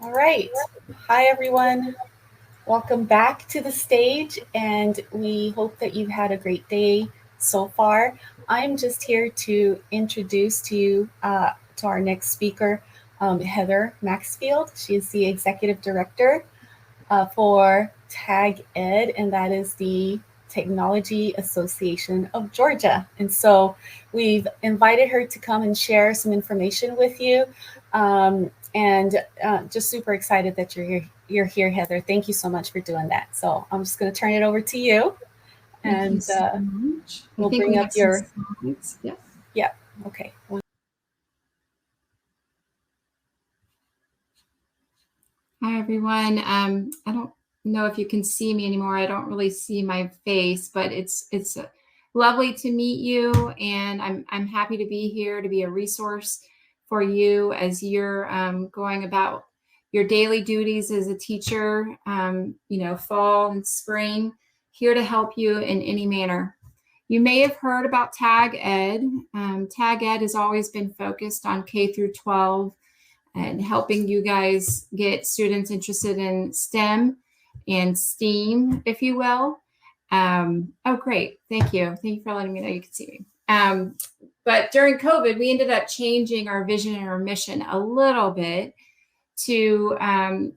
All right. Hi, everyone. Welcome back to the stage, and we hope that you've had a great day so far. I'm just here to introduce to you to our next speaker, Heather Maxfield. She is the executive director for TAG Ed, and that is the Technology Association of Georgia. And so we've invited her to come and share some information with you. And just super excited that you're here. You're here, Heather. Thank you so much for doing that. So I'm just going to turn it over to you, Thank you and so much. I we'll think bring we up have some your slides. Yeah. yeah. Okay. Hi, everyone. I don't know if you can see me anymore. I don't really see my face, but it's lovely to meet you, and I'm happy to be here to be a resource for you as you're going about your daily duties as a teacher. Fall and spring, here to help you in any manner. You may have heard about TAG Ed. TAG Ed has always been focused on K through 12 and helping you guys get students interested in STEM and STEAM, if you will. Oh, great. Thank you. Thank you for letting me know you can see me. But during COVID, we ended up changing our vision and our mission a little bit to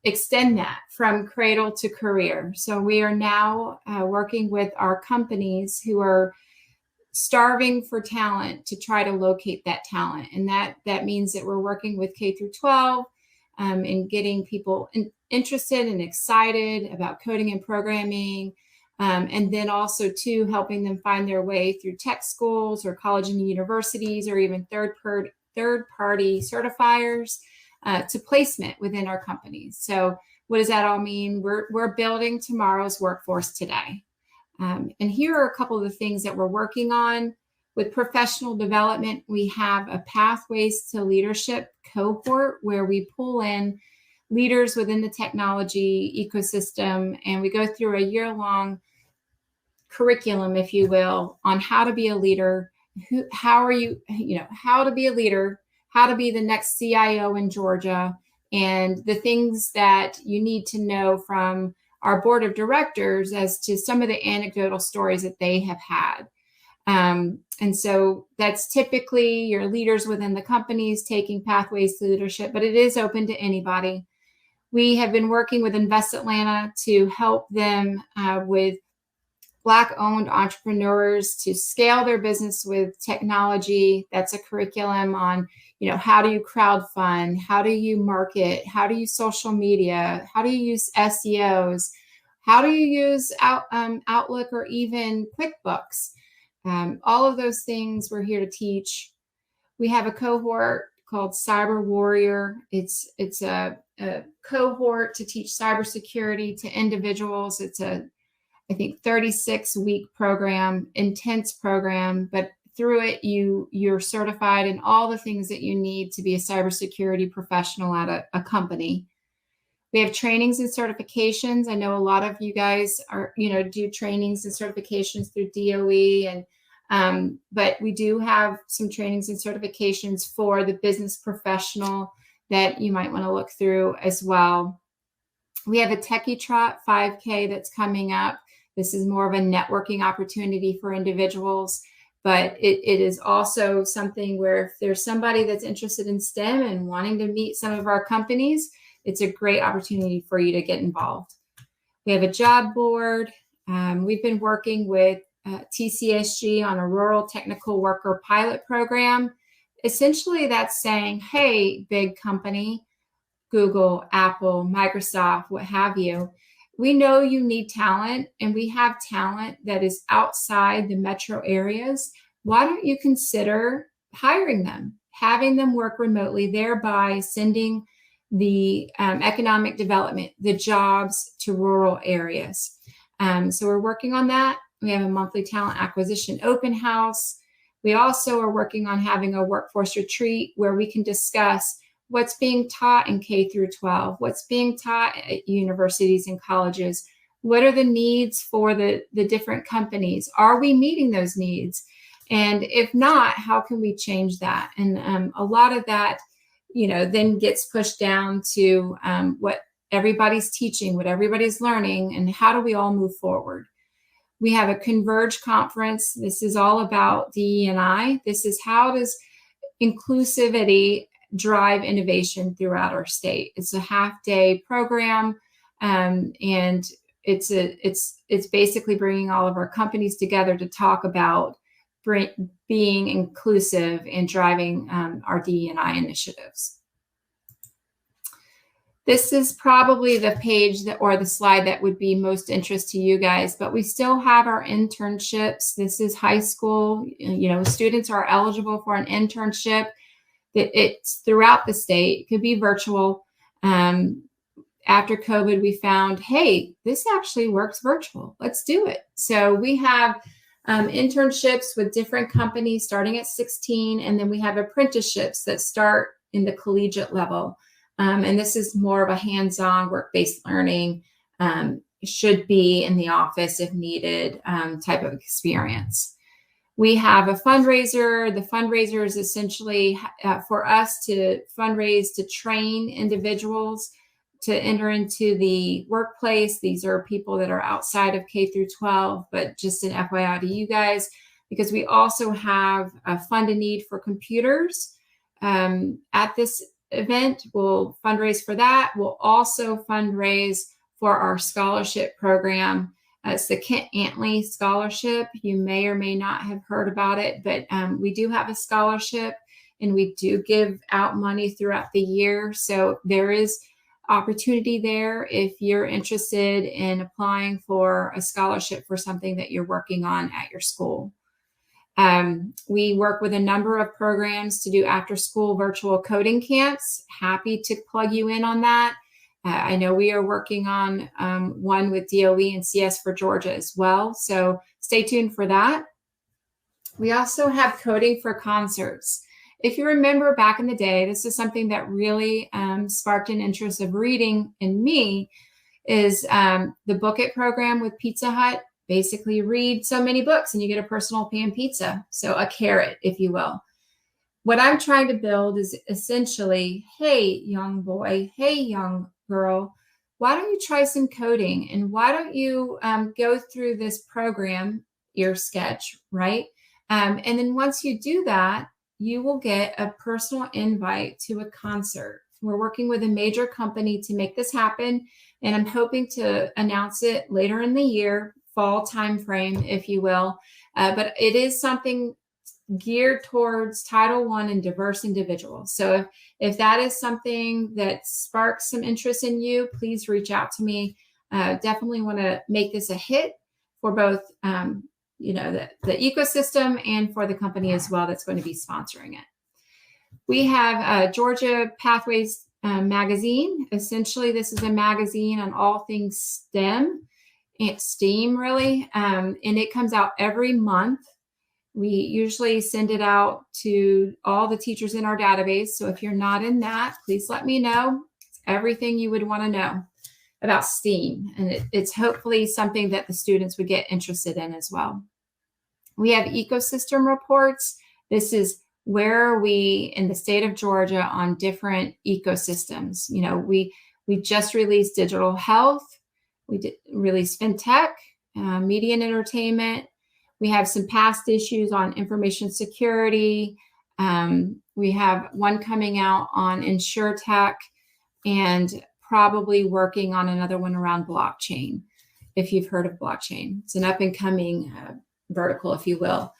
extend that from cradle to career. So we are now working with our companies who are starving for talent to try to locate that talent. And that means that we're working with K through 12 and getting people interested and excited about coding and programming. And then also too, helping them find their way through tech schools or college and universities, or even third-party certifiers to placement within our companies. So what does that all mean? We're building tomorrow's workforce today. And here are a couple of the things that we're working on. With professional development, we have a Pathways to Leadership cohort where we pull in leaders within the technology ecosystem, and we go through a year-long curriculum, if you will, on how to be a leader, how to be a leader, how to be the next CIO in Georgia, and the things that you need to know from our board of directors as to some of the anecdotal stories that they have had. And so that's typically your leaders within the companies taking Pathways to Leadership, but it is open to anybody. We have been working with Invest Atlanta to help them with Black-owned entrepreneurs to scale their business with technology. That's a curriculum on, how do you crowdfund? How do you market? How do you use social media? How do you use SEOs? How do you use Outlook or even QuickBooks? All of those things we're here to teach. We have a cohort called Cyber Warrior. It's a cohort to teach cybersecurity to individuals. It's I think 36-week program, intense program, but through it you're certified in all the things that you need to be a cybersecurity professional at a company. We have trainings and certifications. I know a lot of you guys are, do trainings and certifications through DOE, but we do have some trainings and certifications for the business professional that you might want to look through as well. We have a Techie Trot 5K that's coming up. This is more of a networking opportunity for individuals, but it is also something where if there's somebody that's interested in STEM and wanting to meet some of our companies, it's a great opportunity for you to get involved. We have a job board. We've been working with TCSG on a rural technical worker pilot program. Essentially, that's saying, hey, big company, Google, Apple, Microsoft, what have you, we know you need talent, and we have talent that is outside the metro areas. Why don't you consider hiring them, having them work remotely, thereby sending the economic development, the jobs to rural areas? So we're working on that. We have a monthly talent acquisition open house. We also are working on having a workforce retreat where we can discuss what's being taught in K through 12, what's being taught at universities and colleges, what are the needs for the different companies? Are we meeting those needs? And if not, how can we change that? And a lot of that then gets pushed down to what everybody's teaching, what everybody's learning, and how do we all move forward. We have a Converge conference. This is all about DE&I. This is how does inclusivity drive innovation throughout our state. It's a half-day program, and it's basically bringing all of our companies together to talk about being inclusive and driving our DE&I initiatives. This is probably the page or the slide that would be most interest to you guys, but we still have our internships. This is high school. Students are eligible for an internship. It's throughout the state. It could be virtual. After COVID, we found, hey, this actually works virtual. Let's do it. So we have internships with different companies starting at 16, and then we have apprenticeships that start in the collegiate level. And this is more of a hands-on work-based learning, should be in the office if needed type of experience. We have a fundraiser. The fundraiser is essentially for us to fundraise to train individuals to enter into the workplace. These are people that are outside of K through 12, but just an FYI to you guys, because we also have a fund a need for computers at this event. We'll fundraise for that. We'll also fundraise for our scholarship program. It's the Kent Antley Scholarship. You may or may not have heard about it, but we do have a scholarship, and we do give out money throughout the year. So there is opportunity there if you're interested in applying for a scholarship for something that you're working on at your school. We work with a number of programs to do after-school virtual coding camps. Happy to plug you in on that. I know we are working on one with DOE and CS for Georgia as well, so stay tuned for that. We also have coding for concerts. If you remember back in the day, this is something that really sparked an interest of reading in me, is the Book It program with Pizza Hut. Basically read so many books and you get a personal pan pizza. So a carrot, if you will. What I'm trying to build is essentially, hey, young boy, hey, young girl, why don't you try some coding? And why don't you go through this program, your sketch, right? And then once you do that, you will get a personal invite to a concert. We're working with a major company to make this happen, and I'm hoping to announce it later in the year, fall timeframe, if you will. But it is something geared towards Title I and diverse individuals. So if that is something that sparks some interest in you, please reach out to me. Definitely want to make this a hit for both the ecosystem and for the company as well that's going to be sponsoring it. We have Georgia Pathways magazine. Essentially, this is a magazine on all things STEM. It's STEAM, really, and it comes out every month. We usually send it out to all the teachers in our database. So if you're not in that, please let me know. It's everything you would want to know about STEAM, and it's hopefully something that the students would get interested in as well. We have ecosystem reports. This is where are we in the state of Georgia on different ecosystems. We just released digital health. We released fintech, media and entertainment. We have some past issues on information security. We have one coming out on InsurTech, and probably working on another one around blockchain, if you've heard of blockchain. It's an up-and-coming vertical, if you will.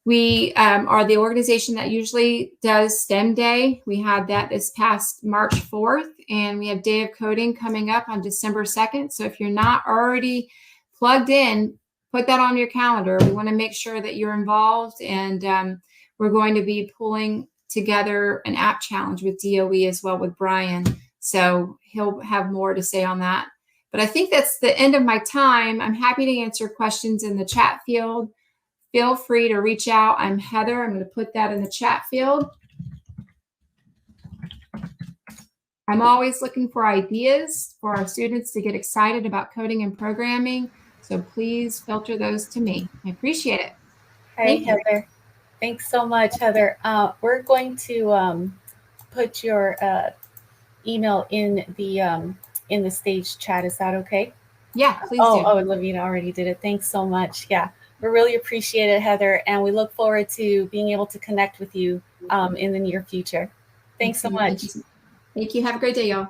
We are the organization that usually does STEM Day. We had that this past March 4th, and we have Day of Coding coming up on December 2nd. So if you're not already plugged in, put that on your calendar. We want to make sure that you're involved, and we're going to be pulling together an app challenge with DOE as well with Brian. So he'll have more to say on that. But I think that's the end of my time. I'm happy to answer questions in the chat field. Feel free to reach out. I'm Heather. I'm going to put that in the chat field. I'm always looking for ideas for our students to get excited about coding and programming. So please filter those to me. I appreciate it. Hi, Heather. Thanks so much, Heather. We're going to put your email in the stage chat. Is that okay? Yeah, please do. Oh, Lavina already did it. Thanks so much. Yeah, we really appreciate it, Heather, and we look forward to being able to connect with you in the near future. Thanks so Okay, much. thank you. Have a great day, y'all.